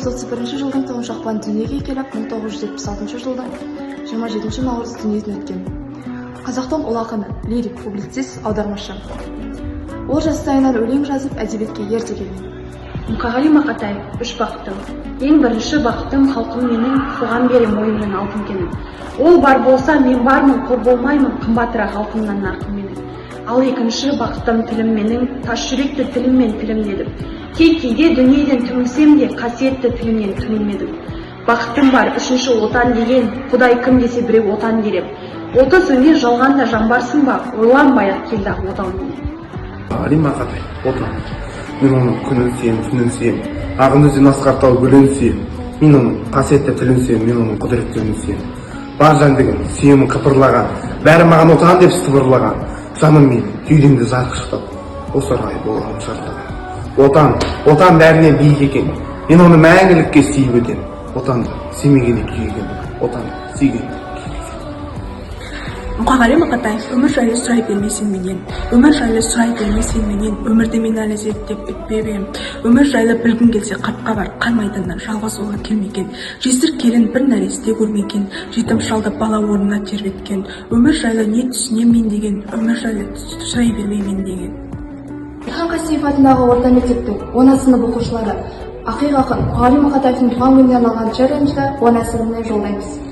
1931 жылдың 9 ақпан дүниеге келіп, 1976 жылдың 27 наурыз дүниеден өткен. Қазақтың ұлы ақыны, лирик, публицист, аудармашы. Ол жастайынан өлең жазып, әдебиетке ерте келген. Мұқағали Мақатаев, үш бақытым. Ең бірінші бақытым халқым менің, соған берем ойымның алтын кенін. Ол бар болса, мен бармын, құр болмаймын, қымбатырақ халқымнан нарқым менің. Ал екінші бақытым тілім менің, тас жүректі тіліммен тілімдедім. Кейде дүниеден түңілсем де, қасиетті тілімнен түңілмедім. Бақытым бар, үшінші отан деген, Құдай кім десе біреу отан дерем. Оты сөнген жалғанда жамбарсың ба, ойланбай-ақ келді отан менен. Мұқағали Мақатаев, отан. Мен оның күнін сүйем, түнін сүйем, ағын өзен асқақтау гүлін сүйем. Мен оның қасиетті тілін сүйем, мен оның құдіреттерін сүйем. Бар жандығын, сүйемін қыпырлаған, бәрі маған отан деп сыбырлаған. Жаным мен, кеудемді жарқыштап, осы арай болған шартаған. Отан бәрінен биік екен. Мен оны мәңгілікке сүйіп өтем. Отанды сүймегенде күйген, отан сүйген. Мұқағали Мақатаев, өмір жайлы сұрай бермесең менен, өмір жайлы сұрай бермесең менен, өмірді мен әлі зерттеп өтпеп ем. Өмір жайлы білгің келсе қартқа бар, қар майданнан жалғыз олар келмеген. Жесір келін бір нәресте көрмеген, жетім шалды бала орнына тербеткен. Өмір жайлы не түсінем мен деген, өмір жайлы сұрай бермеймін деген. Хан Қастеев атындағы орта мектептің 10 сынып оқушылары ақиқ ақын Мұқағали Мақатаевтың туған күніне арналған челленджді 10 әсіріне жолдаймыз.